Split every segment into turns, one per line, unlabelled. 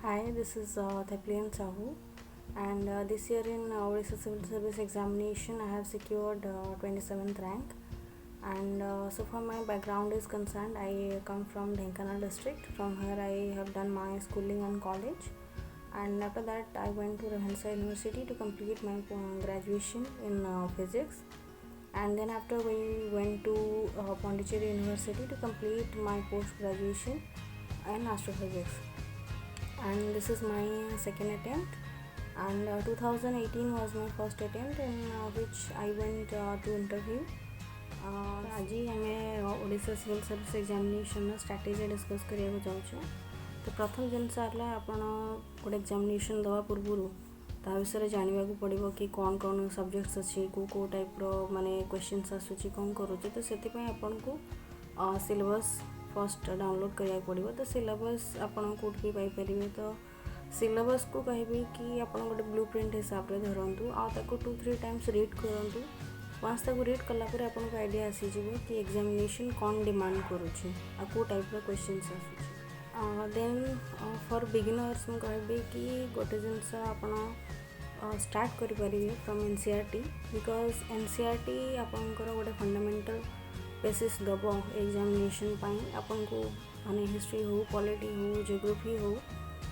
Hi, this is Theplian Sahu, and this year in Odisha Civil Service examination, I have secured 27th rank. And so far, my background is concerned, I come from Dhenkanal district. From here, I have done my schooling and college, and after that, I went to Ravensa University to complete my graduation in physics. And then after we went to Pondicherry University to complete my post graduation in astrophysics, and this is my second attempt. And 2018 was my first attempt in which I went to interview. ଆଜି ଆମେ Odisha civil service ଏକ୍ଜାମିନେସନ୍ର strategy discuss କରିବାକୁ ଯାଉଛୁ। ତ ପ୍ରଥମ ଜିନିଷ ହେଲା ଆପଣ ଗୋଟେ ଏକ୍ଜାମିନେସନ୍ ଦେବା ପୂର୍ବରୁ ତା ବିଷୟରେ ଜାଣିବାକୁ ପଡ଼ିବ କି କ'ଣ କ'ଣ ସବଜେକ୍ଟସ୍ ଅଛି, କେଉଁ ଟାଇପ୍ର ମାନେ କ୍ୱେଶ୍ଚିନ୍ସ ଆସୁଛି, କ'ଣ କରୁଛି। ତ ସେଥିପାଇଁ ଆପଣଙ୍କୁ ସିଲେବସ୍ ଫାର୍ଷ୍ଟ ଡାଉନଲୋଡ଼ କରିବାକୁ ପଡ଼ିବ। ତ ସିଲେବସ୍ ଆପଣ କେଉଁଠି ବି ପାଇପାରିବେ। ତ ସିଲେବସ୍କୁ କହିବି କି ଆପଣ ଗୋଟେ ବ୍ଲୁ ପ୍ରିଣ୍ଟ ହିସାବରେ ଧରନ୍ତୁ, ଆଉ ତାକୁ 2-3 ଟାଇମ୍ସ ରିଡ୍ କରନ୍ତୁ। ୱାନ୍ସ ତାକୁ ରିଡ୍ କଲା ପରେ ଆପଣଙ୍କୁ ଆଇଡ଼ିଆ ଆସିଯିବ କି ଏକ୍ଜାମିନେସନ୍ କ'ଣ ଡିମାଣ୍ଡ କରୁଛି ଆଉ କେଉଁ ଟାଇପ୍ର କ୍ୱେଶ୍ଚିନ୍ସ ଆସୁଛି। ଦେନ୍ ଫର୍ ବିଗିନର୍ସ ମୁଁ କହିବି କି ଗୋଟେ ଜିନିଷ ଆପଣ ଷ୍ଟାର୍ଟ କରିପାରିବେ ଫ୍ରମ୍ NCERT, ବିକଜ୍ NCERT ଆପଣଙ୍କର ଗୋଟେ ଫଣ୍ଡାମେଣ୍ଟାଲ୍ बेसिस दब एग्जामिनेशन आपको माने हिस्ट्री हो, पॉलिटी हो, जियोग्राफी हो,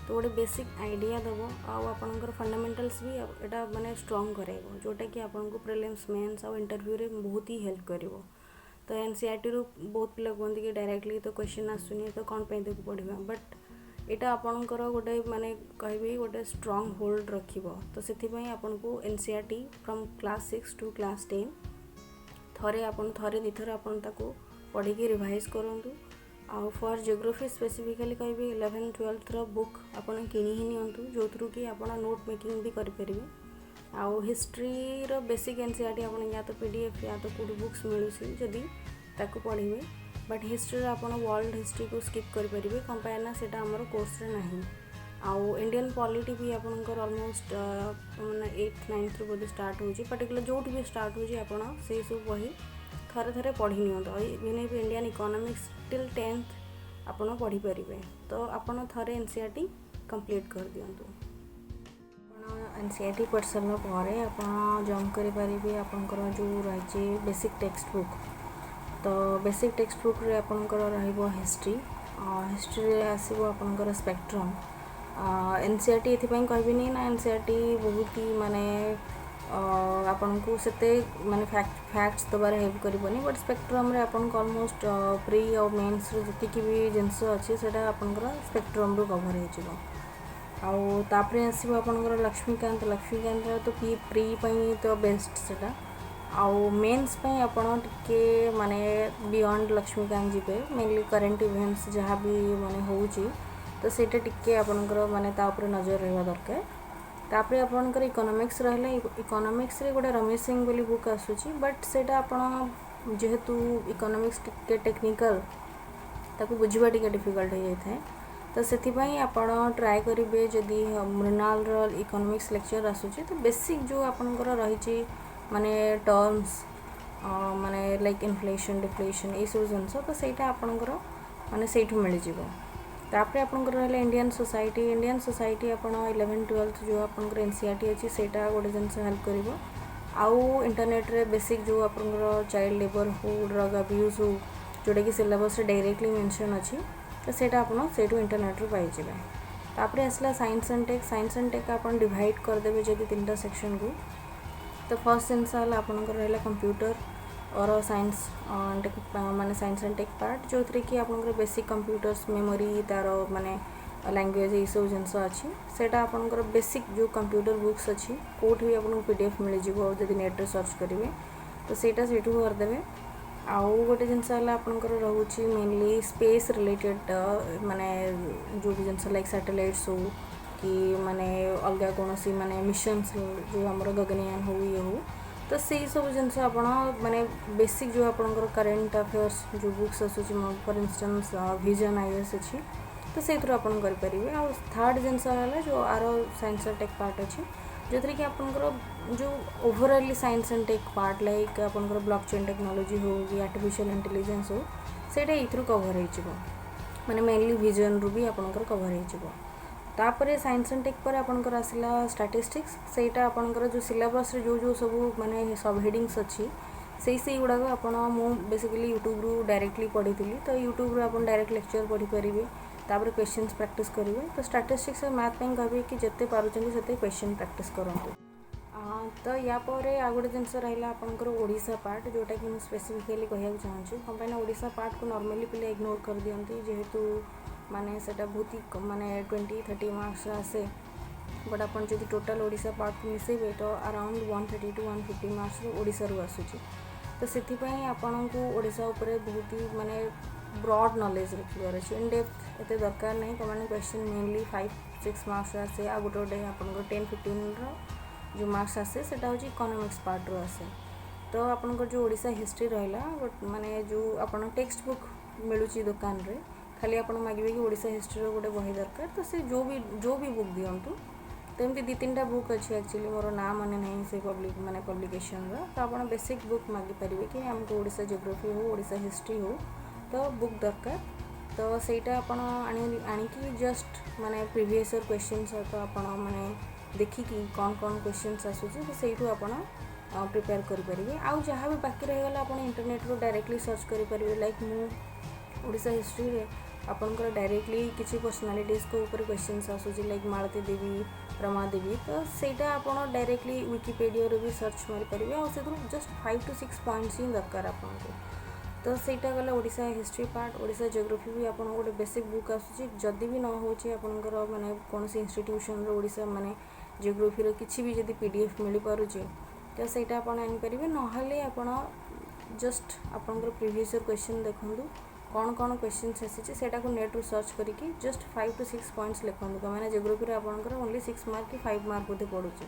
तो गोटे बेसिक आइडिया दब आपणकर फंडामेंटल्स भी एटा माने स्ट्रॉन्ग करेगा, जोटा कि आपको प्रीलिम्स मेंस और इंटरव्यू रे बहुत ही हेल्प करिवो। तो NCERT रू बहुत पिला कहते कि डायरेक्टली तो क्वेश्चन आसुनी तो कौन पे देखो पढ़ा, बट एटा आपणकर गोटे माने कहबी गोटे स्ट्रॉन्ग होल्ड रखिबो। तो सेथिपई आपको NCERT from class 6 to class 10 थरे दिथर आपन ताको पढ़ी के रिवाइज करंतु। आउ फॉर जियोग्राफी स्पेसिफिकली कहबी 11th-12th रो बुक आपन किनी ही नियंतु, जो थ्रू कि आपन नोट मेकिंग भी करि परिबे। आउ हिस्ट्री रो बेसिक NCERT आपन या तो PDF या तो कोड बुक्स मिलुसी जदी ताको पढ़िबे, बट हिस्ट्री रो आपन वर्ल्ड हिस्ट्री को स्किप करि परिबे, कंपेयर ना सेटा हमर कोर्स रे नाही। आउ इंडियन पॉलिटी भी आपनकर ऑलमोस्ट माने 8th-9th रो बोली स्टार्ट होजी, पर्टिकुलर जोट भी स्टार्ट होजी आपन से सब वही थरे पढ़ी नियंतो। इवन भी इंडियन इकोनॉमिक्स टिल 10th आपन पढ़ी परिबे। तो आपन थरे NCERT कंप्लीट कर दियंतु। आपन NCERT पढ़ सरला परे आपन जंप करि परिबे आपनकर जो रहिजे बेसिक टेक्स्ट बुक। तो बेसिक टेक्स्ट बुक रे आपनकर रहइबो हिस्ट्री, हिस्ट्री रे आसीबो आपनकर स्पेक्ट्रम। NCERT एथिपाई कहबिनी ना NCERT बहुत ही माने आपन को सेते माने फैक्ट्स दबारे हेल्प करिबनी, बट स्पेक्ट्रम रे आपन को ऑलमोस्ट प्री और मेंस रे जति कि भी जिंस अछि सेटा आपनकर स्पेक्ट्रम रो कवर हे जिवो। आउ तापरे आसीबो आपनकर लक्ष्मीकांत रे तो प्री पई तो बेस्ट सेटा। आउ मेंस पई आपन टिके माने बियॉन्ड लक्ष्मीकांत जिबे, मेनली करंट इवेंट्स जहाँ भी माने होउची तो सेटा टिके आपनकर माने ता ऊपर नजर रहबा दरकार। तापरे आपनकर इकोनॉमिक्स रहले, इकोनॉमिक्स रे गोटे रमेश सिंह बोली बुक आसुची, बट सेटा आपन जेहेतु इकोनॉमिक्स टिके टेक्निकल ताको बुझिबा टिके डिफिकल्ट हो जाय थाए। तो सेथिपई आपन ट्राई करिवे जदी मृणाल रो इकोनॉमिक्स लेक्चर आसुची तो बेसिक जो आपनकर रहिची माने टर्म्स माने लाइक इन्फ्लेशन डिफ्लेशन ए सब जिंस तो सेटा आपनकर माने सेठु मिल जिवो। तापरे आपनकर रहले इंडियन सोसाइटी आपन 11th-12th जो आपनकर NCERT अछि सेटा गोटे जिंस हेल्प करिवो। आउ इंटरनेट रे बेसिक जो आपनकर चाइल्ड लेबर हो, ड्रग अब्यूज हो, जोटा कि सिलेबस रे डायरेक्टली मेंशन अछि, तो सेटा आपन सेटू इंटरनेट रे पाइ जिवे। तापरे असला साइंस एंड टेक आपन डिवाइड कर देबे जदी 3टा सेक्शन को। तो फर्स्ट जिंस हला आपनकर रहला कंप्यूटर और साइंस टेक माने साइंस एंड टेक पार्ट, जो थ्री कि आपनकर बेसिक कंप्यूटर्स मेमोरी तार माने लैंग्वेज ये सब जिनस अच्छी सेटा आपनकर बेसिक जो कंप्यूटर बुक्स अच्छी कोठी भी आपन PDF मिल जिवो जदी नेट रे सर्च करिवे तो सेटा सेठू कर देबे। आउ गोटे जिनस हला आपनकर रहउची मेनली स्पेस रिलेटेड माने जो भी जिनस लाइक सैटेलाइट्स हो कि माने अलगा कोनोसी माने मिशंस जो हमर गगनयान हो ये हो, तो से सब जिनस आपन माने बेसिक जो आपनकर करंट अफेयर्स जो बुक्स आसुची फॉर इंस्टेंस विजन IAS अछि तो से थ्रू आपन कर परिबे। आ थर्ड जिनस हला जो आरो साइंस एंड टेक पार्ट अछि, जो थ्री कि आपनकर जो overall science and tech part like आपनकर ब्लॉकचेन टेक्नोलॉजी हो कि आर्टिफिशियल इंटेलिजेंस हो सेटा इथ्रू कवर हे जिवो, माने मेनली विजन रू भी आपनकर कवर हे जिवो। तापर साइंस एंड टेक पर आपनकर आसला स्टैटिस्टिक्स सेटा आपनकर जो सिलेबस रे जो जो सब माने सब हेडिंग्स अच्छी से गुड़ाक आपण मु बेसिकली यूट्यूब रू डायरेक्टली पढ़ी तो यूट्यूब रू आपण डायरेक्ट लेक्चर पढ़ी पारे तापर क्वेश्चंस प्रैक्टिस करेंगे तो स्टैटिस्टिक्स मैथ पे कहबे कि जिते पार्टी से क्वेश्चन प्रैक्टिस करूँ तो या परे आ गोटे जिनस रहा आपंकर ओडिशा पार्ट जोटा कि स्पेसिफिकली कहना चाहूँगी कहीं ओडिशा पार्ट को नॉर्मली पिले इग्नोर कर दियंती जेहेतु माने सेटा बहुत ही माने 20-30 मार्क्स आसे बट आपन जदि टोटल ओडिशा पार्ट को मिसेबे तो अराउंड 130 to 150 मार्क्स ओडिशा रु आसुची तो सेथिपई आपन को ओडिशा उपरे बहुत ही माने ब्रॉड नॉलेज रखिबार अछि इन डेप्थ एते दरकार नहीं कमाने क्वेश्चन मेनली 5-6 मार्क्स आसे आ गोटे गोटे आपन को 10-15 रो जो मार्क्स आसे सेटा होची इकोनॉमिक्स पार्ट रो आसे तो आपन जो ओडिशा हिस्ट्री रहला माने जो आपन टेक्स्ट बुक मिलुची दुकान रे खाली आपन मागिबे कि ओडिशा हिस्ट्री रो गोटे बही दरकार तो से जो भी बुक दियंतु तो एमती 2-3टा बुक अच्छी एक्चुअली मोर ना मन नहीं से पब्लिक माने पब्लिकेशन रो तो आपन बेसिक बुक मागी परिबे कि हमको ओडिशा जियोग्राफी हो ओडिशा हिस्ट्री हो तो बुक दरकार तो सेटा आपन आनी कि जस्ट माने प्रीवियस ईयर क्वेश्चंस तो आपन माने देखिकी कौन कौन क्वेश्चंस आसुची तो सेठू आपन प्रिपेयर करि परिबे आउ जहाँ भी बाकी रह गला आपन इंटरनेट रो डायरेक्टली सर्च करि परिबे लाइक मु ओडिशा हिस्ट्री रे आपनकर डायरेक्टली किसी पर्सनालिटीज को ऊपर क्वेश्चंस आसुची लाइक मालती देवी रमा देवी तो सेटा आपन डायरेक्टली विकिपीडिया रे भी सर्च मारि परिबे आ सेथु जस्ट 5 to 6 पॉइंट्स ही दरकार आपन को तो सेटा गला Odisha history part Odisha geography भी आपन गोटे बेसिक बुक आसुची जदी भी न होची आपनकर माने कोनसी इंस्टीट्यूशन रो ओडिशा माने जियोग्राफी रो किछि भी जदी पीडीएफ मिली पारुची तो सेटा आपन आनि परिबे नहले आपन जस्ट आपनकर प्रीवियस ईयर क्वेश्चन देखंदु कौन कौन क्वेश्चन आसी सेटा को नेट रू सर्च करके जस्ट 5 to 6 पॉइंट्स लिखंदु मैंने जियोग्राफी रे आपनकर ओनली 6 मार्क कि 5 मार्क बोधे पड़ुची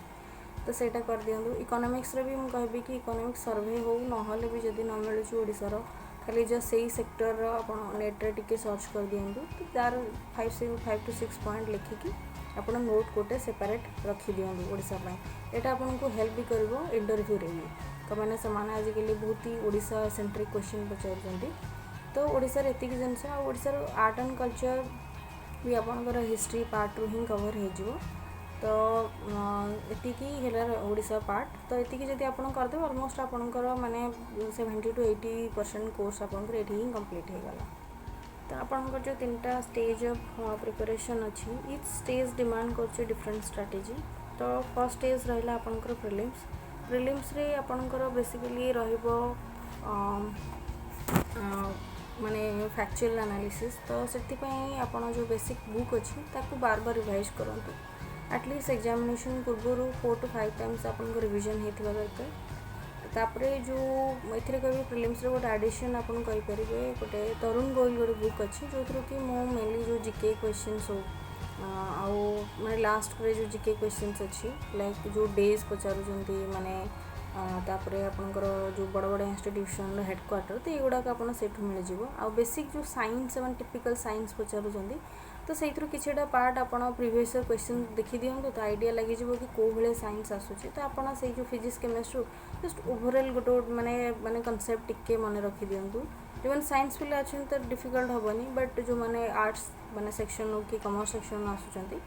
तो सेटा कर दियंदु इकोनॉमिक्स रे भी मु कहबी कि इकोनॉमिक्स सर्वे हो नहले भी जदी न मिलुची ओडिसा रो खाली जस्ट सही सेक्टर रो आपन नेट रे टिके सर्च कर दियंदु तो तार 5 to 6 पॉइंट लिखिकी आपन नोट कोटे सेपरेट रखी दियंदु ओडिसा पय एटा आपन को हेल्प भी करबो इंटरव्यू रे भी कमाने समान आज के लिए बहुत ही ओडिशा सेंट्रिक क्वेश्चन पचारजंती तो ओडिशा रे एतिक जिनस आ ओडिशा रो आर्ट एंड कल्चर भी आपनकर हिस्ट्री पार्ट रू ही कवर हो जिवो तो एतिकी हेला ओडिशा पार्ट तो एतिकी जदी आपन करदे ऑलमोस्ट आपनकर माने 70 to 80% कोर्स आपनकर एठी ही कंप्लीट हो गला तो आपनकर जो 3टा स्टेज ऑफ प्रिपरेशन अछि ईच स्टेज डिमांड करछ डिफरेंट स्ट्रेटजी तो फर्स्ट स्टेज रहला आपनकर प्रीलिम्स रे आपनकर बेसिकली रहइबो माने फैक्चुअल एनालिसिस तो सेति पई आपन जो बेसिक बुक अछि ताकू बार बार रिवाइज करंतु एटलीस्ट एग्जामिनेशन पूर्व 4 to 5 टाइम्स आपन को रिवीजन हेतिबा दरकार तापरे जो एथिरे कभी प्रीलिम्स रे गोटे एडिशन आपन करि परिबे गोटे तरुण गोयल गोटे बुक अछि जोथरो कि मो मेनली जो जीके क्वेश्चंस हो आउ माने लास्ट रे जो जीके क्वेश्चंस अछि लाइक जो डेज पचारु जंती माने तापरे आपनकर जो बड़ बड़ इंस्टीट्यूशन हेडक्वार्टर तो एगुड़ा आपन सेठू मिल जिवो आ बेसिक जो साइंस एवं टिपिकल साइंस पचारु जंती तो सेइथरो किछटा पार्ट आपन प्रीवियस क्वेश्चन देखि दियंतु तो आईडिया लागि जिवो कि को भले साइंस आसुची तो आपन सेइ जो फिजिक्स केमिस्ट्री जस्ट ओवरऑल गोटो माने कांसेप्ट टिके मन रखि दियंतु इवन साइंस पिला अछन तो डिफिकल्ट होबनी बट जो माने आर्ट्स माने सेक्शन हो कि कॉमर्स सेक्शन आसुचंती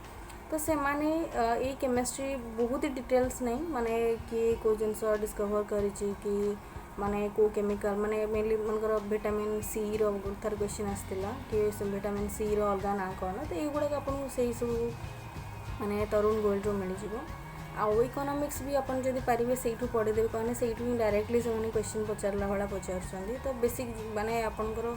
तो से माने ए केमिस्ट्री बहुत ही डिटेल्स नहीं माने कि को जिनस डिस्कवर करिछि कि माने को केमिकल माने मेनली मनकर विटामिन सी रो थर क्वेश्चन आस्तिला कि विटामिन सी रो अलगा ना कोन तो एगुडा आपन सेही सब माने तरुण गोयल रो मिल जिवो आ इकोनॉमिक्स भी अपन जदी पारिबे सेठू पढे देबे कोने सेठू डायरेक्टली से माने क्वेश्चन पचारला वाला पचारछंदी तो बेसिक माने आपनकर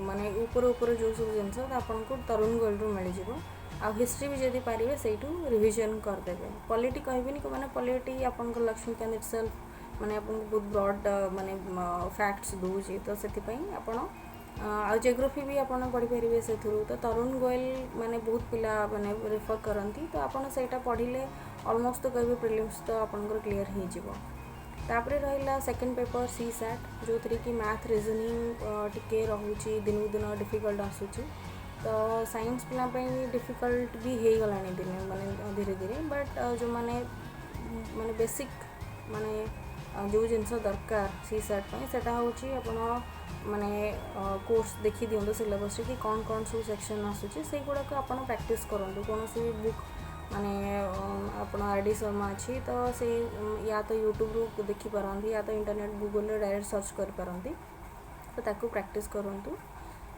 माने ऊपर ऊपर जो सब जिनस आपन को तरुण गोयल रो मिल जिवो आ हिस्ट्री भी जदी पारिबे सेठू रिवीजन कर देबे पॉलिटी कहबिनी को माने पॉलिटी आपनकर लक्ष्मीकांत इटसेल्फ माने आपन बहुत ब्रॉड माने फैक्ट्स दोजी तो सेति पई आपन आ जियोग्राफी भी आपन पढि परिबे सेथुरु तो तरुण गोयल माने बहुत पिला माने रेफर करंती तो आपन सेटा पढिले ऑलमोस्ट तो कहबे प्रीलिम्स तो आपनकर क्लियर हो जिवो तापरे रहिला सेकंड पेपर सी सैट जो थरी की मैथ रीजनिंग टिके रहउची दिनु दिन डिफिकल्ट आसुची तो साइंस पिला पई डिफिकल्ट भी हे गलानी दिन माने धीरे धीरे बट जो माने बेसिक माने जो जिनस दरकार सी सेट सेटा हूँ आप माने कोर्स देखी दिंतु सिलेबस कि कौन कौन सब सेक्शन आसूँ से गुड़ाक आप प्रैक्टिस करूँ कौन सी बुक माने आप आर डी शर्मा अच्छी तो से या तो यूट्यूब रू देखिपारती या तो इंटरनेट गूगल डायरेक्ट सर्च करपारती तो ताकू प्रैक्टिस करूँ।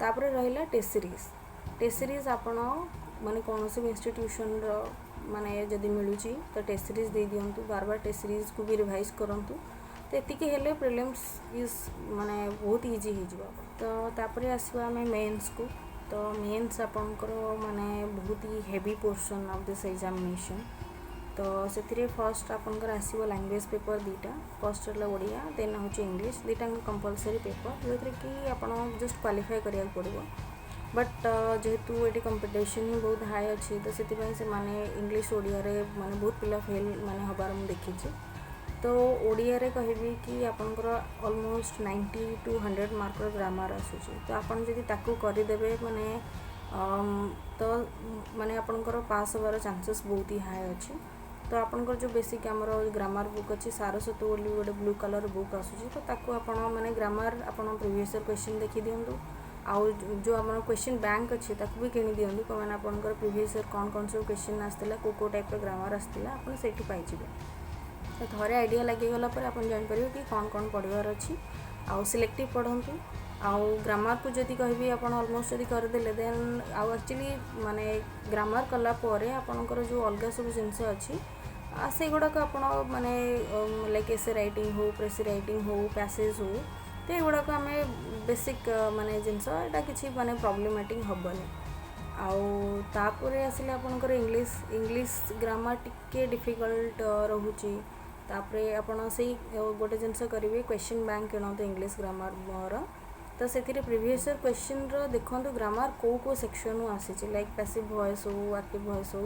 तापर रहा टेस्ट सीरीज आपण माने कौन से इंस्टीट्यूशन माने जदि मिलूँ तो टेस्ट सीरीज दे दिंतु बार बार टेस्ट सीरीज को भी रिवाइज करूँ तो एतिके हेले प्रिलिम्स इज माने बहुत इजी हो तो तापर आसवा आम मेन्स को तो मेन्स आपंकर माने बहुत ही heavy portion of this examination तो से फर्स्ट आपंकर आसो लैंग्वेज पेपर दुटा फर्स्ट है ओडिया देन हूँ इंग्लिश दुटा कंपलसरी पेपर जो कि आप जस्ट क्वालिफाई करा पड़ो बट जेहेतु ये कंपिटिशन ही बहुत हाई अच्छी तो से माने इंग्लिश ओडिया रे माने बहुत पिला फेल माने हबार मुझे देखी तो ओडिया रे कहबी कि आपंकर ऑलमोस्ट 90 to 100 मार्कर ग्रामर आसूँ तो आपन जदि ताकू करदेवे माने तो माने आपंकर पास होबार चांसेस बहुत ही हाई अच्छी तो आपंकर जो बेसिक आमर ग्रामर बुक अच्छी सारस्वत बोली गोटे ब्लू कलर बुक आसूँ तो ताकू आपण माने ग्रामर आपन प्रीवियस ईयर क्वेश्चन देखी दिंतु आउ जो आम क्वेश्चन बैंक अच्छी ताकू भी किणी दिंतु कौन आपंकर प्रीवियस ईयर कौन सब क्वेश्चन आसला को टाइप ग्रामर आसला आपन सेठी पाइजिबे तो थोड़े आइडिया लगिगला पर आप जापर कि कौन पढ़वार अच्छी आउ सिलेक्टिव पढ़ंतु आउ ग्रामर को जदि कहबी आप ऑलमोस्ट जदि करदेले देन आउ एक्चुअली माने ग्रामर कला परे आपनकर जो अलग सब जिनस अच्छी से गुड़ाक आप माने लाइक एसे राइटिंग हो प्रेसी राइटिंग हो पैसेज हो तो युड़ाक आम बेसिक माने जिनस यहाँ किसी माने प्रॉब्लमेटिक हेनी आउ तापर आसिले आपनकर इंग्लिश ग्रामर टिके डिफिकल्ट रोचे तापरे आपण से गोटे जिनस करेंगे क्वेश्चन बैंक किणतु इंग्लिश ग्रामर मोर तो से प्रीवियस ईयर क्वेश्चन देखो ग्रामर को सेक्शन आसी लाइक पैसिव वॉइस हो एक्टिव वॉइस हो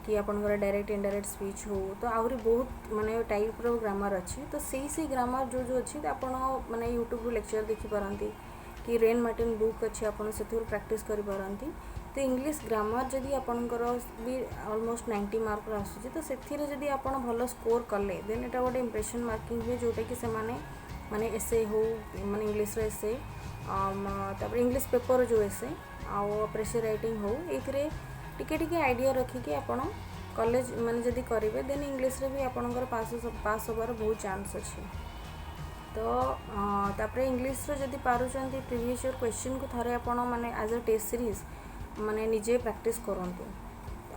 कि आपनकर डायरेक्ट इनडायरेक्ट स्पीच हो तो आहरी बहुत माने टाइप रो ग्रामर अच्छी तो से ग्रामर जो अच्छी आपण माने यूट्यूब रू लेक्चर देखी पारंती कि रेन मार्टिन बुक अच्छी आपन से प्रैक्टिस करि पारंती तो इंग्लिश ग्रामर जदि आपनकर भी ऑलमोस्ट 90 मार्क आसूँ तो से जदि आप भल स्कोर कले देन एटा गोटे इम्प्रेशन मार्किंग हुए जोटा कि से माने एसे हो माने इंग्लिश रो एसे तापर इंग्लिश पेपर जो एसे आउ प्रेशर राइटिंग हो ये टिके आइडिया रखिकी आपण कॉलेज माने जदि करेंगे देन इंग्लिश रे भी आपनकर पास होबार बहुत चांस अच्छी तो तापर इंग्लिश रो जदि पारुचंती प्रीवियस ईयर क्वेश्चन को थरे आपण माने एज अ टेस्ट सीरीज माने निजे प्रैक्टिस करंतु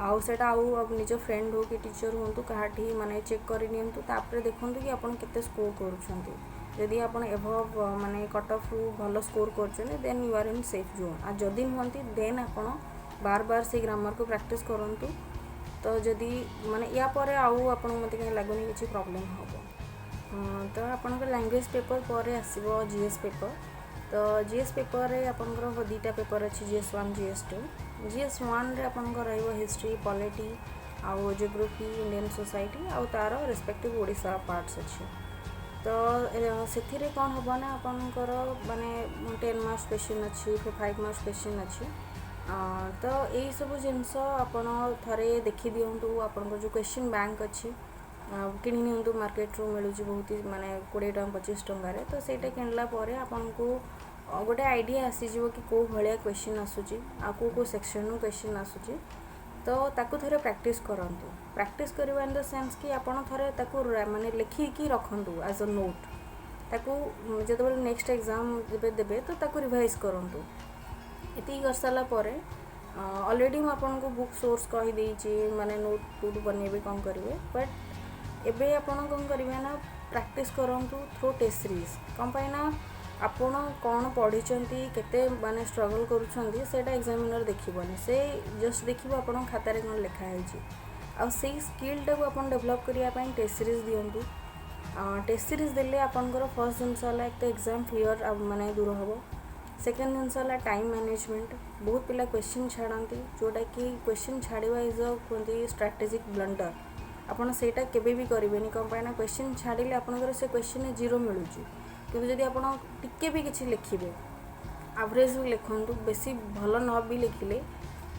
आउ सेटा आउ निज फ्रेंड हो कि टीचर हो कहाटी माने चेक कर नियंतु तापर देखंतु कि आपण केते स्कोर करूछंती यदि आपण एभव माने कट ऑफ रु भलो स्कोर करछने then you are in safe zone आ जदि नहंती देन आपण बार बार से ग्रामर को प्रैक्टिस करंतु तो जदि माने या परे आउ आपण मते कहीं लागुनी किछि प्रॉब्लम होबो तो आपनकर लैंग्वेज पेपर परे आसीबो जीएस पेपर तो जीएस पेपर रे आपनकर दुटा पेपर अच्छी GS1 GS2 GS1 रे आपनकर रहइबो हिस्ट्री पॉलिटी आउ जियोग्राफी इंडियन सोसाइटी आउ तार रिस्पेक्टिव ओडिशा पार्ट्स अच्छी तो से कौन हम ना आपनकर माने 10 मार्क्स क्वेश्चन अच्छी फिर 5 मार्क्स क्वेश्चन अच्छी तो यही सब जिनस आपन थरे देखी दिंतु आपनकर जो क्वेश्चन बैंक अच्छी कि मार्केट रू मिलूँ बहुत ही माने 20 टଙ୍କା 25 टंकार तो सहीटा किणला आपन को गोटे आइडिया आसीजिवो कि कौ भाया क्वेश्चन आसूँ आ को सेक्शन रू क्वेश्चन आसूँ तो ताकू थरे प्रैक्टिस करंतु प्रैक्टिस करवा इन द सेंस कि आपन थरे ताकू माने लिखिकी रखंतु एज अ नोट ताकू जब नेक्स्ट एग्जाम देबे तो ताकू रिवाइज करंतु एति कर साला परे ऑलरेडी मैं आपन को बुक सोर्स कहि देछि माने नोट बनेबे कौन करेंगे बट एबे आपन कौन करेंगे ना प्रैक्टिस करंतु थ्रू टेस्ट सीरीज कौन पाई ना आपण कौन पढ़ी केते माने स्ट्रगल करूछंती सेटा एग्जामिनर देखिबनी से जस्ट देखिबो आपण खातारे कौन लिखा है आ से स्किल टाको आपण डेवलप करिया पई टेस्ट सीरीज दियंतु टेस्ट सीरीज देले आपनकर फर्स्ट जिनस होला एक तो एग्जाम क्लियर माने दूर हबो सेकेंड जिनस होला टाइम मैनेजमेंट बहुत पिला क्वेश्चन छाड़ती जोटा कि क्वेश्चन छाड़वा इज अ कहते स्ट्राटेजिक ब्लंडर आपड़ सेटा केबे भी करेंगे कौन पाई ना क्वेश्चन छाड़िले आपंकर से क्वेश्चन 0 मिलूँ कि जदि आप टिके भी किसी लिखे एवरेज भी लिखु बेसी भल न भी लिखिले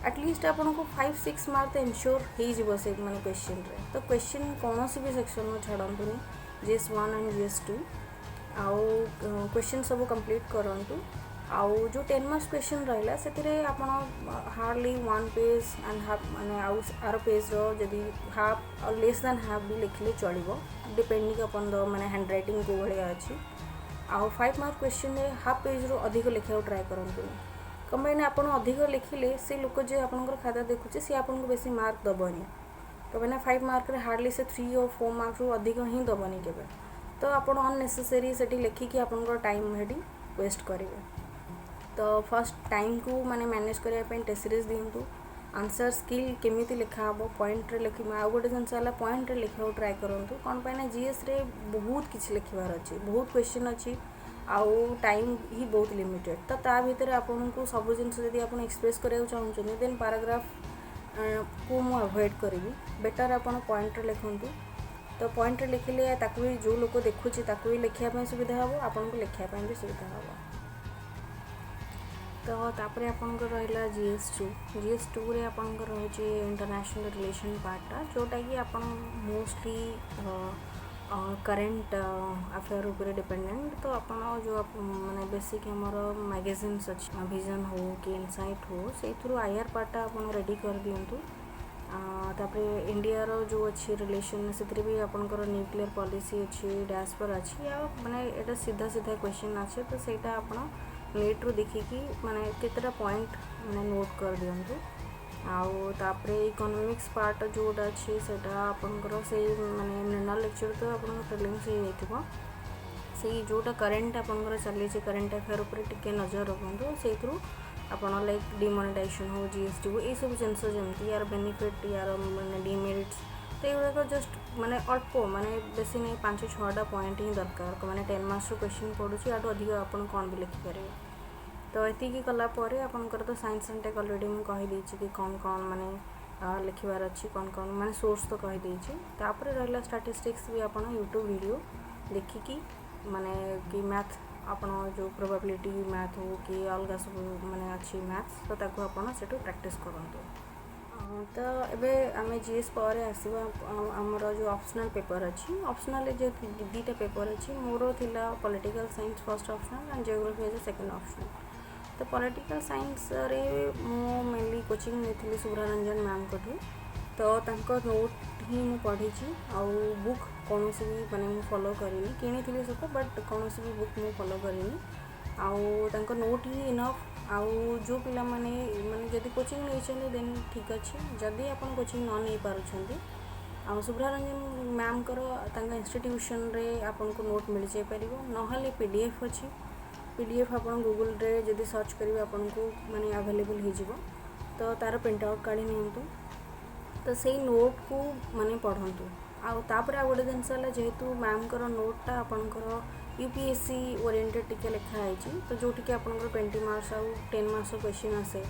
एटलिस्ट आपन को 5-6 मार्क तो इनश्योर हो से माने क्वेश्चन रे तो क्वेश्चन कौन भी सेक्शन में छाड़तुनि GS1 एंड GS2 आउ क्वेश्चन सब कंप्लीट करंतु आउ जो 10 मार्क्स क्वेश्चन रहा से आप हार्डली 1 पेज एंड हाफ माने आर पेज री हाफ और लेस दैन हाफ भी लिखले चलो डिपेंडिंग अपन द माने हैंड रैटिंग को भाया अच्छी आउ 5 मार्क क्वेश्चन हाफ पेज रो अधिक लिखा ट्राए करंतु कम आप अधिक लिखिले से लोक जो आपंकर खाता देखुचे सी आपको बेसी मार्क दबनी कहीं 5 मार्क रे हार्डली से 3 और 4 मार्क रू अधिक ही दबनी केवे तो आप अननेसेसरी से लिखिकी आपंकर टाइम हेटी वेस्ट करेंगे तो फर्स्ट टाइम को माने मैनेज करने टेस्ट सीरीज दिंतु आंसर स्किल केमी लिखा हम पॉइंट रे लिख आउ गोटे जिनस पॉइंट रे लिखा ट्राए करूँ कौन पाई जीएस रे बहुत किसी लिखार अच्छी बहुत क्वेश्चन अच्छी आउ टाइम ही बहुत लिमिटेड तो ता भीतर आपको सब जिन आप एक्सप्रेस कराया चाहते देन पैराग्राफ को मु अवॉइड करी बेटर आप पॉइंट रे लिखुँ तो पॉइंट रे लिखिले ताकू भी जो लोक देखुची ताकू भी लिखापी सुविधा हम आपको लिखापी भी सुविधा हम तो तापर आपंकर रहा GS2 रे आपंकर रही इंटरनेशनल रिलेशन पार्टा जोटा कि आप मोस्टली करेंट अफेयर उपर डिपेंडेंट तो आप जो माने बेसिक आमर मैगजीन्स अच्छी विजन हो कि इनसाइट हो से आईआर पार्टा आप रेडी कर दिंतु तापर इंडिया रो जो अच्छी रिलेशन से भी आपंकर न्यूक्लियर पॉलिसी अच्छी डैशपर अच्छी या माने एटा सीधा सीधा क्वेश्चन अच्छे तो सेटा आप नेट रू देखिकी माने केतेटा पॉइंट माने नोट कर दिंतु आउ तापरे इकोनॉमिक्स पार्ट जोटा अच्छी सेटा आपंकर से माने निर्णय लेक्चर तो आप प्रीलिम्स हो जाइथिबो से जोटा करेंट आपंकर चली करेंट अफेयर उपर टिके नजर रखुँ से आपड़ लाइक डिमोनेटाइजेशन हो GST हो ये सब जिनस जमी यार बेनिफिट यार माने डिमेरिट्स तो ये जस्ट माने अल्प माने बेसी नहीं 5-6टा पॉइंट ही दरकार मैंने 10 मार्क्स क्वेश्चन पढ़ुची आटू अधिक आप कौन भी लिखिपारे तो ये कलापर आपंकर तो साइंस एंड टेक अलरेडी मुझे कहीदे कि कौन कौन माने लिखार अच्छी कौन कौन माने सोर्स तो कहीदे तापर रहा स्टैटिस्टिक्स भी आप यूट्यूब वीडियो देखिकी माने कि मैथ आप जो प्रोबेबिलिटी मैथ हो कि अलग सब माने अच्छी मैथ्स तो ताको आप से प्रैक्टिस करंतु तो एबे आमे जीएस पर आसवा आमर जो ऑप्शनल पेपर अच्छी ऑप्शनल जो दीटा पेपर अच्छी मोर थिला political science first optional and geography as second optional तो पॉलिटिकल साइंस रे मु मेनली कोचिंग नेथिली सुब्रा रंजन मैम को तो तांको नोट ही मु पढ़ी आउ बुक कौन भी माने मु फॉलो करिनी किनी सब बट कौन भी बुक मु फॉलो करिनी आउ तांको नोट ही इनफ आउ जो पिला माने माने जदि कोचिंग नहीं देन ठीक अच्छे जदि आप कोचिंग न नहीं पारुछंती आ सुब्रा रंजन मैम कर इंस्टीट्यूशन रे आपन को नोट मिल जाय परिबो नहले पीडीएफ अच्छी पीडीएफ आप गूगल रे जदि सर्च करेंगे आपन को माने अवेलेबल हो जिवो तो तार प्रिंट आउट काढी नियंतु तो से नोट को माने पढ़ंतु आ तापर आ गोटे जिनस जेहेतु मैम कर नोटा आपनकर यूपीएससी ओरिएंटेड टिके लिखा है तो जो टिके आपनकर 20 मार्क्स आउ 10 मार्क्स क्वेश्चन आसे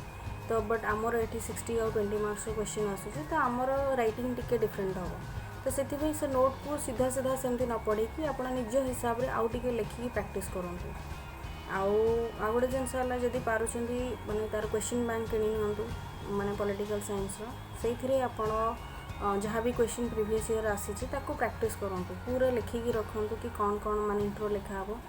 तो बट आमर ये 60 आउ 20 मार्क्स क्वेश्चन आसूँ तो आमर राइटिंग टिके डिफरेंट हम तो से नोट को सीधा सीधा सेमती न पढ़े कि आप निज हिसाब से आउ टिके लिखिकी प्रैक्टिस करूँ आउ गोटे जिनस जदि पारुछंती माने तार क्वेश्चन बैंक किनी नियंतु माने पॉलिटिकल साइंस से आपण जहाँ भी क्वेश्चन प्रीवियस ईयर आसी प्रैक्टिस करूँ पूरा लिखिकी रखु कि कौन कौन माने इंट्रो लिखा हम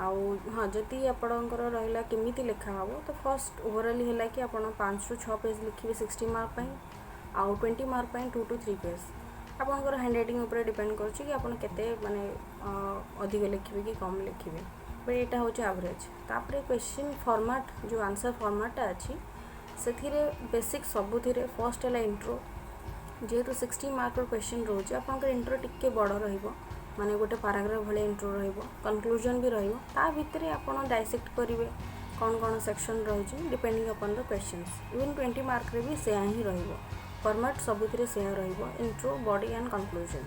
आउ हाँ जदि आपणकर रहा केमी लिखा हम तो फर्स्ट ओवरऑल है कि आप 5 ରୁ 6 पेज लिखिए 60 मार्क आउ 20 मार्क 2 to 3 पेज आपंकर हैंड राइटिंग उपर डिपेंड करुच्ची कि आपन केते माने अधिक लिखिए कि कम लिखिए बट यहाँ हूँ एवरेज तापर क्वेश्चन फॉर्मेट जो आंसर फॉर्मेटा अच्छी से बेसिक सबुति फर्स्ट है इंट्रो जेहेतु 60 मार्क क्वेश्चन रोचे आपंकर इंट्रो टिके बड़ माने गोटे पैराग्राफ भले इंट्रो कंक्लूजन भी भितर आप डाइसेक्ट करेंगे कौन कौन सेक्शन रही depending upon the questions even 20 mark रे भी सेया ही रहिबो फॉर्मेट सबुति सेया रहिबो इंट्रो बॉडी एंड कंक्लूजन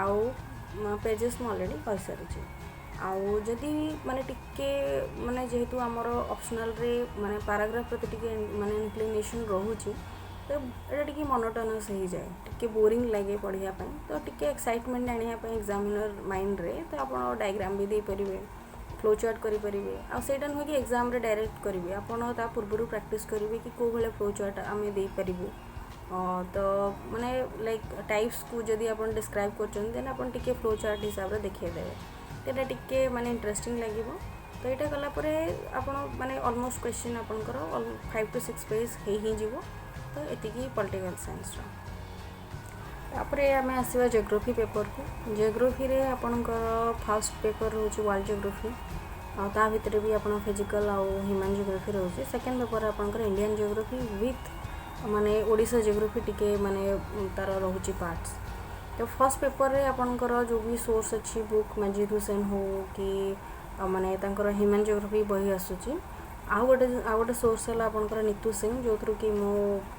आउ पेजेस में ऑलरेडी कहि सारी आउ जदि माने टिके माने जेहेतु आमर ऑप्शनल रे माने पैराग्राफ प्रति टिके माने इंक्लिनेशन रहूची तो ये टिके मोनोटोनस हो जाए टिके बोरिंग लगे पढ़ापी तो टिके एक्साइटमेंट आने एग्जामिनर माइंड रे तो आप डायग्राम भी दे पारे फ्लो चार्ट करेंगे आईटा नुहे कि एग्जाम रे डायरेक्ट करेंगे आपड़ ता पूर्व प्रैक्टिस करेंगे कि कौ भाया फ्लो चार्ट आम दे पारू तो माने लाइक टाइप्स को जदि आप डिस्क्राइब कर देन आप फ्लो चार्ट हिसाब से देखिदेवे तो टिके माने इंटरेस्टिंग लगे। तो यहाँ कलापर आपण माने ऑलमोस्ट क्वेश्चन आपंकर 5 to 6 पेज हो जी। तो ये पॉलिटिकल साइंस तापर आम आसवा जियोग्राफी पेपर को। जियोग्राफी रे आपणकर फर्स्ट पेपर रोचे वर्ल्ड जियोग्राफी ता भितर भी आप फिजिकल आउ ह्यूमन जियोग्राफी रोचे। सेकेंड पेपर आपणकर इंडियन जियोग्राफी विथ माने ओडिशा जियोग्राफी टिके माने तार रोचे पार्ट्स। तो फर्स्ट पेपर रे आपणकर जो भी सोर्स अच्छी बुक मजीद हुसैन हो कि माने तांकर ह्यूमन जियोग्राफी बही आसूची। आउ गोटे सोर्स है आपणकर नीतू सिंह जो थ्रू कि मु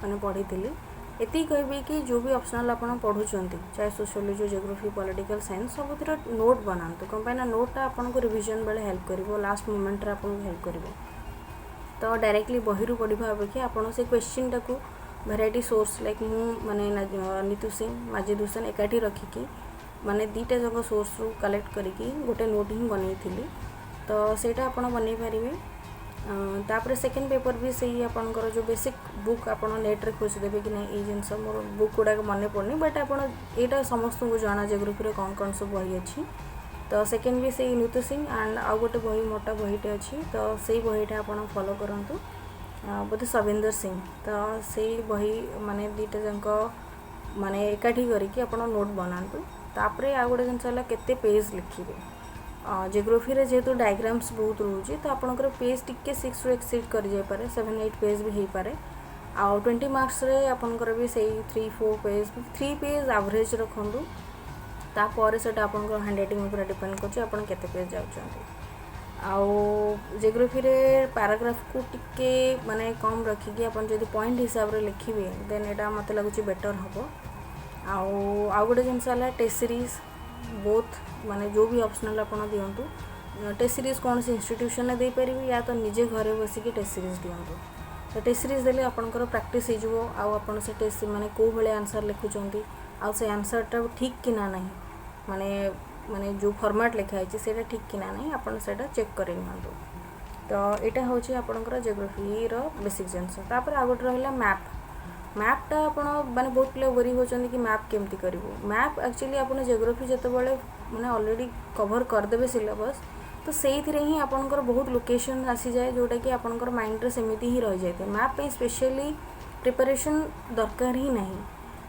माने पढ़ी थी। एति कहबी कि जो भी ऑप्शनल आप पढ़ुंट चाहे सोशियोलॉजी जियोग्राफी पॉलिटिकल साइंस सब नोट बनातु कहीं ना नोटा आपको रिविजन बेले हेल्प कर लास्ट मोमेंट रे आपको हेल्प कर। तो डायरेक्टली बही पढ़ा अपेक्षा आप से क्वेश्चन टाक भेराइटी सोर्स लाइक मु माने नीतू सिंह माजिद हुसैन एकाठी रखिकी माने दीटा जगह सोर्स रू कलेक्ट करिकी गोटे नोट ही बनई। तो सेटा आप बन पारे। तापर सेकेंड पेपर भी सही आपंकर जो बेसिक बुक आप नेट्रे खोजदेवे कि नहीं ये जिनस मोर बुक गुड़ाक मन पड़नी बट आपटा समस्त को जाना जियोग्राफी कौन कौन सब बही अच्छी। तो सेकेंड भी सही नीतू सिंह एंड आउ गोटे बही मोटा बहीटे अच्छी। तो से बहीटा आप फॉलो करूँ बोधे सविंदर सिंह। तो से बही माने दीटा जाक माने एकाठी करके आप नोट बनातु। तापर आउ गोटे जिनस केते पेज लिखिए जियोग्राफी रे जेहेतु डायग्राम्स बहुत रोचे तो आपंकर पेज टिके 6 रू एक्सीड कर जाए पारे 7-8 पेज भी हो पारे। आउ 20 मार्क्स रे आपंकर भी सही 3-4 पेज 3 पेज एवरेज रखु। तापर से आपंकर हैंडराइटिंग ऊपर डिपेंड कर केते पेज जाउछंती। आउ जियोग्राफी रे पैराग्राफ को टिके माने कम रखिकी आप जदि पॉइंट हिसाब रे लिखिबे देन एटा मते लागुची बेटर हबो। आउ गोटे जिनस टेस्ट सीरीज बोथ माने जो भी ऑप्शनल आप दिंतु टेस्ट सीरीज कौन से इंस्टीट्यूशन में दे पारे या तो निजे घरे बसिक टेस्ट सीरीज दिंतु। तो टेस्ट सीरीज देले आपनकर प्रैक्टिस हो आपन से टेस्ट माने को भले आंसर लिखुचंती आ से आंसरटा ठीक कि ना नहीं माने माने जो फॉर्मेट लिखा है सेटा ठीक कि ना नहीं आपन सेटा चेक कर नियंतु। तो यहाँ हूँ आपनकर जियोग्राफी रो बेसिक जिनस। तापर आ गोटे रहिला मैप। मैपटा आपण माने बहुत पिला वरी होचंदी कि मैप केमती करिवो। मैप एक्चुअली आपण जियोग्राफी जते बेले माने ऑलरेडी कवर करदेबे सिलेबस तो सेही ही आपनकर बहुत लोकेशन आसी जाए जोटा कि आपनकर माइंड रे सेमिति ही रह जाए। मैप पे स्पेशली प्रिपरेशन दरकार ही नहीं।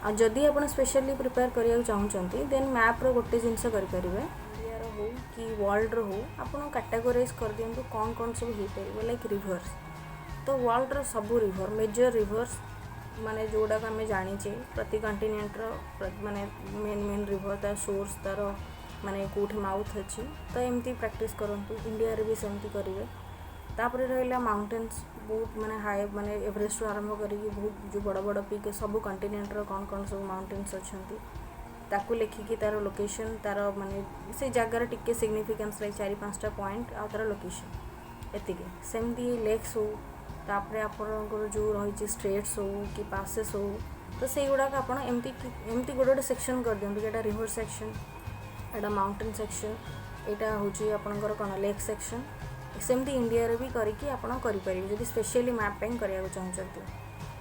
आ जदि आपण स्पेशली प्रिपेयर करिया चाहूचंती देन मैप रो गोटे जिंस करि परिबे इंडिया रो हो कि वर्ल्ड रो हो आपण कैटेगराइज कर दियंतु कौन कौन सब हो परिबो लाइक रिवर्स। तो वर्ल्ड रो सब रिवर मेजर रिवर्स माने जोड़ा आम जाचे प्रति कंटिनेंटर माने मेन मेन रिवर तार सोर्स तार माने कोठी माउथ अच्छी। तो एमती प्रैक्टिस करंतु इंडिया रे भी सेमती करेंगे। तापर रहा माउंटेन्स बहुत माने हाई माने एवरेस्ट आरंभ करी बहुत जो बड़ बड़ पीक सब कंटिनेंटर कौन कौन सब माउंटेन्स अच्छी ताकू लिखिकी तार लोकेशन तार माने से जगार टिके सिग्निफिकेंस लाइक 4-5टा पॉइंट आ तार लोकेशन एतिके। सेमती लेक्स हो तापर आपनकर जो रही स्ट्रेट्स हो कि पासेस हो तो से गुड़ाक आप एमती गोटे गोटे सेक्शन कर दिंतु कि रिवर सेक्शन एटा माउंटेन सेक्शन यहाँ हूँ आपनकर कौन लेक सेक्शन। सेमती इंडिया रे भी करके आपन करि परिबे जदि स्पेशली मैप पेन करिया चाहूचंती।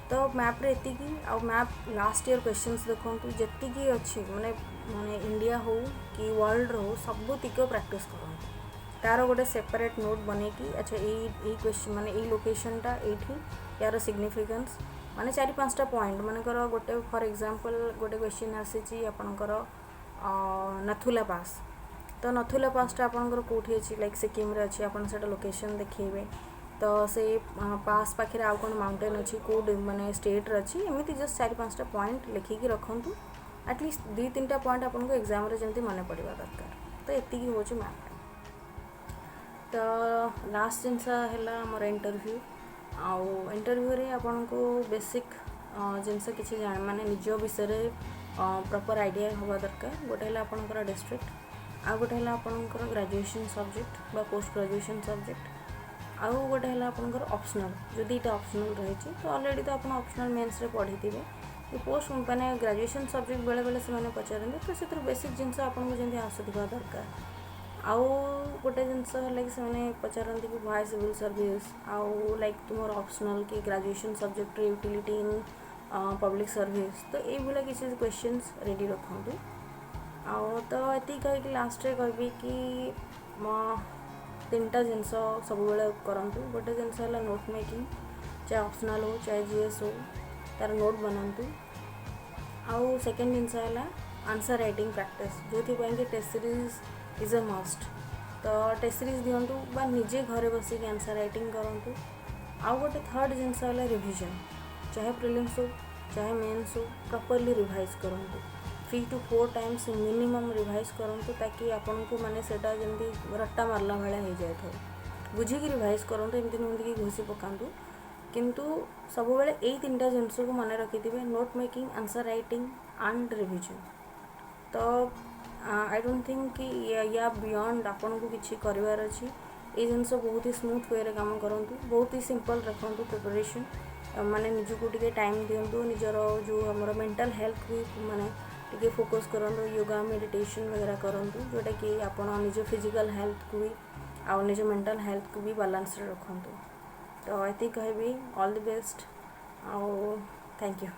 तो मैप रे एतिकी आ मैप लास्ट ईयर क्वेश्चंस देखंतु जेतिकी अच्छी माने माने इंडिया हो कि वर्ल्ड हो सब तिक प्रैक्टिस करंतु तार गोटे सेपरेट नोट बने कि अच्छा यही क्वेश्चन माने यही लोकेशनटा एठी यार सिग्निफिकेंस माने 4-5टा पॉइंट मानकर गोटे फॉर एग्जांपल गोटे क्वेश्चन आसी आपनकर नथुला पास। तो नथुला पासटा आपनकर कोठी अछि लाइक सिक्किम रे अछि आपन सेटा लोकेशन देखिबे। तो से पास पाखे आउ कौन माउंटेन अच्छी कौट माने स्टेट रे अछि एमिति जस्ट 4-5टा पॉइंट लिखिकी रखंतु एटलिस्ट 2-3टा पॉइंट आपनको एग्जाम रे जेमति मन पड़िबा दरकार। तो एतिकी होछि मैप। तो लास्ट जिनस है आमर इंटरव्यू आउ इंटरव्यू रे आपन को बेसिक जिनस किसी जान माने निज विषय प्रॉपर आइडिया हवा दरकार। गोटे है आपनकर डिस्ट्रिक्ट आउ गोटे है आपनकर ग्रेजुएशन सब्जेक्ट बा पोस्ट ग्रेजुएशन सब्जेक्ट आउ गोटे है आपनकर ऑप्शनल जो दीटा ऑप्शनल रही तो ऑलरेडी तो आप ऑप्शनल मेंस रे पढ़ी थे पोस्ट माने ग्रेजुएशन सब्जेक्ट बेले बेले से पचारते तो से बेसिक जिनस आपको जमी आसुवा दरकार। आउ गोटे जिनस है कि पचारती कि वाई सिविल सर्विस आउ लाइक तुम ऑप्शनल कि graduation subject utility in public service तो ये किसी क्वेश्चंस रेडी रखु आउ तो ये कहीकि लास्ट कहबी कि तीन टा जिनस सब करूँ गोटे जिनस है नोट मेकिंग चाहे ऑप्शनल हो चाहे जीएस हो तार नोट बनातु आउ सेकेंड जिनस है आंसर राइटिंग प्रैक्टिस जो कि test series is a must तो टेस्ट सीरीज दिंतु बा निजे घरे बसिक आंसर राइटिंग करूँ आउ गोटे थर्ड जिनस है रिविजन चाहे प्रिलिम्स हो चाहे मेन्स हो प्रॉपर्ली रिवाइज करूँ 3 to 4 टाइम्स मिनिमम रिवाइज करूँ ताकि आपन को माने सेटा जल्दी रट्टा मारला भाया हो जाए थे बुझिकी रिवाइज करूँ एमती नुहति कि घोषी पकातु किंतु सब बेले यही तीन टा जिनस को मन रखिथे note making answer writing and revision तो आई डोंट थिंक कि या बियॉन्ड आपन को किसी करार अच्छी ये जिनस बहुत ही स्मूथ वे काम करूँ बहुत ही सिंपल रखु प्रिपरेशन माने निजको टिके टाइम दिंतु निजर जो आम मेंटल हेल्थ भी माने टिके फोकस करूँ योगा मेडिटेशन वगैरह करूँ जोटा कि आप निज फिजिकल हेल्थ को भी आउ निज मेंटल हेल्थ को भी बालांस रखु तो ये कहबी ऑल द बेस्ट आउ थैंक यू।